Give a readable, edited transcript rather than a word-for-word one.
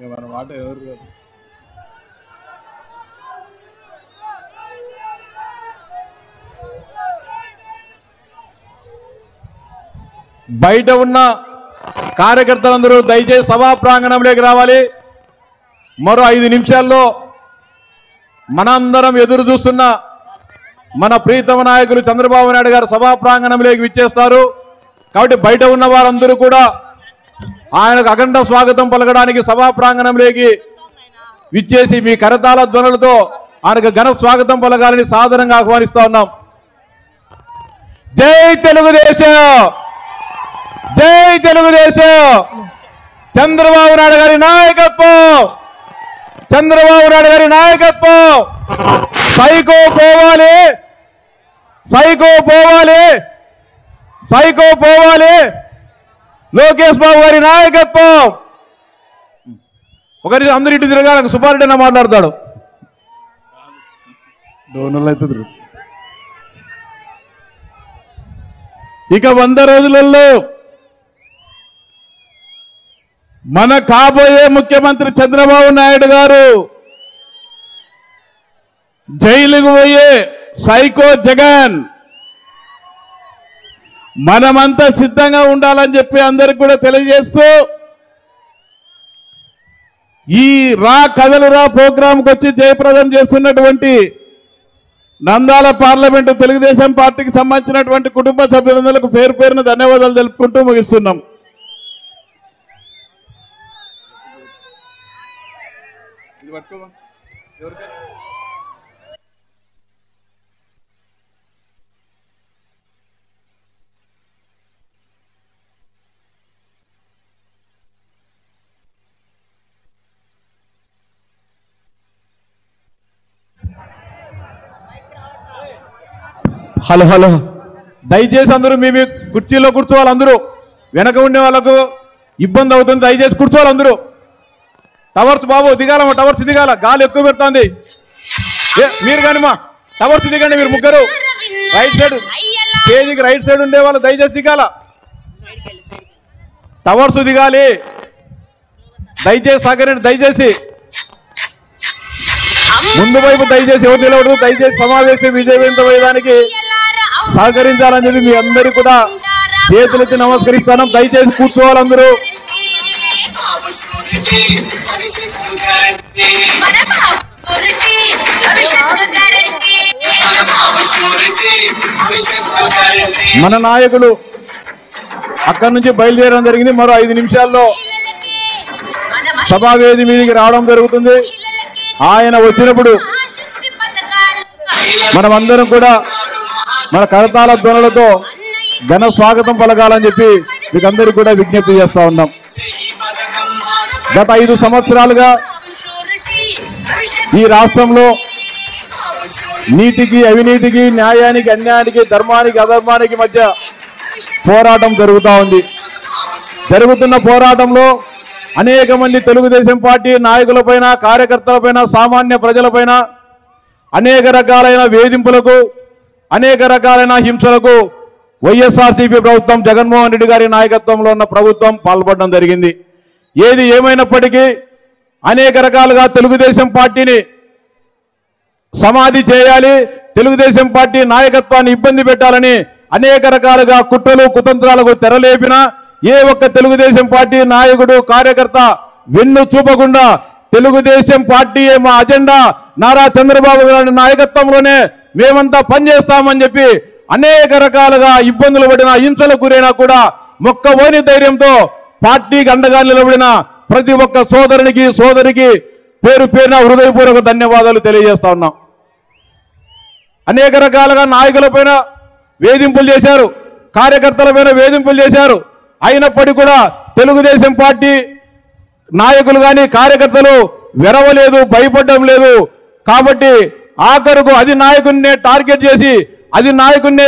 మన మాట ఎవరు బయట ఉన్న కార్యకర్తలందరూ దయచేసి సభా ప్రాంగణంలోకి రావాలి. మరో 5 నిమిషాల్లో మనందరం ఎదురు చూస్తున్న మన ప్రీతమ నాయకులు చంద్రబాబు నాయుడు గారు సభా ప్రాంగణంలోకి విచ్చేస్తారు. కాబట్టి బయట ఉన్న వారందరూ కూడా ఆయనకు అఖండ స్వాగతం పలకడానికి సభా ప్రాంగణంలోకి విచ్చేసి మీ కరతాళ ధ్వనులతో ఆయనకు ఘన స్వాగతం పలకాలని సాదరంగా ఆహ్వానిస్తా ఉన్నాం. జై తెలుగుదేశం, జై తెలుగుదేశం, చంద్రబాబు నాయుడు గారి నాయకత్వం, చంద్రబాబు నాయుడు గారి నాయకత్వం. సైకో పోవాలి, సైకో పోవాలి, సైకో పోవాలి. లోకేష్ బాబు గారి నాయకత్వం. ఒకరి అందరి ఇటు తిరగాలి. సుబ్బారెడ్డి అన్న మాట్లాడతాడు. ఇక 100 రోజులలో మన కాబోయే ముఖ్యమంత్రి చంద్రబాబు నాయుడు గారు జైలుకు పోయే సైకో జగన్. మనమంతా సిద్ధంగా ఉండాలని చెప్పి అందరికి కూడా తెలియజేస్తూ ఈ రా కథలురా ప్రోగ్రాంకి వచ్చి జయప్రదం చేస్తున్నటువంటి నంద్యాల పార్లమెంటు తెలుగుదేశం పార్టీకి సంబంధించినటువంటి కుటుంబ సభ్యులందరికీ పేరు పేరున ధన్యవాదాలు తెలుపుకుంటూ ముగిస్తున్నాం. హలో హలో, దయచేసి అందరూ మీ కుర్చీలో కూర్చోవాలి. అందరూ వెనక ఉండే వాళ్ళకు ఇబ్బంది అవుతుంది. దయచేసి కూర్చోవాలి అందరూ. టవర్స్ బాబు దిగాలమ్మా, టవర్స్ దిగాల, గాలి ఎక్కువ పెడుతుంది. మీరు కానిమ్మా టవర్స్ దిగండి. మీరు ముగ్గురు రైట్ సైడ్ స్టేజ్కి రైట్ సైడ్ ఉండే వాళ్ళు దయచేసి దిగాల, టవర్స్ దిగాలి. దయచేసి సహకరండి. దయచేసి ముందు వైపు దయచేసి ఎవరు నిలవడదు. దయచేసి సమావేశం విజయవంతమయ్యేదానికి సహకరించాలని చెప్పి మీ అందరికీ కూడా చేతులెత్తి నమస్కరిస్తాను. దయచేసి కూర్చోవాలి అందరూ. మన నాయకులు అక్కడి నుంచి బయలుదేరడం జరిగింది. మరో 5 నిమిషాల్లో సభావేది మీదకి రావడం జరుగుతుంది. ఆయన వచ్చినప్పుడు మనమందరం కూడా మన కరతాళ ధ్వనులతో ఘన స్వాగతం పలకాలని చెప్పి మీకు అందరికీ కూడా విజ్ఞప్తి చేస్తా ఉన్నాం. గత 5 సంవత్సరాలుగా ఈ రాష్ట్రంలో నీతికి అవినీతికి, న్యాయానికి అన్యాయానికి, ధర్మానికి అధర్మానికి మధ్య పోరాటం జరుగుతూ ఉంది. జరుగుతున్న పోరాటంలో అనేక మంది తెలుగుదేశం పార్టీ నాయకులపైన, కార్యకర్తలపైన, సామాన్య ప్రజలపైన అనేక రకాలైన వేధింపులకు, అనేక రకాలైన హింసలకు వైఎస్ఆర్సీపీ ప్రభుత్వం, జగన్మోహన్ రెడ్డి గారి నాయకత్వంలో ఉన్న ప్రభుత్వం పాల్పడడం జరిగింది. ఏది ఏమైనప్పటికీ అనేక రకాలుగా తెలుగుదేశం పార్టీని సమాధి చేయాలి, తెలుగుదేశం పార్టీ నాయకత్వాన్ని ఇబ్బంది పెట్టాలని అనేక రకాలుగా కుట్రలు కుతంత్రాలకు తెరలేపిన ఏ ఒక్క తెలుగుదేశం పార్టీ నాయకుడు, కార్యకర్త వెన్ను చూపకుండా తెలుగుదేశం పార్టీయే మా అజెండా, నారా చంద్రబాబు గారి నాయకత్వంలోనే మేమంతా పనిచేస్తామని చెప్పి అనేక రకాలుగా ఇబ్బందులు పడిన, హింసలకు గురైనా కూడా మొక్కవోని ధైర్యంతో పార్టీకి అండగా నిలబడిన ప్రతి ఒక్క సోదరునికి, సోదరికి పేరు పేరున హృదయపూర్వక ధన్యవాదాలు తెలియజేస్తా ఉన్నాం. అనేక రకాలుగా నాయకులపైన వేధింపులు చేశారు, కార్యకర్తలపైన వేధింపులు చేశారు. అయినప్పటికీ కూడా తెలుగుదేశం పార్టీ నాయకులు కానీ, కార్యకర్తలు వెరవలేదు, భయపడడం లేదు. కాబట్టి ఆఖరుకు అది నాయకున్నే టార్గెట్ చేసి, అది నాయకున్నే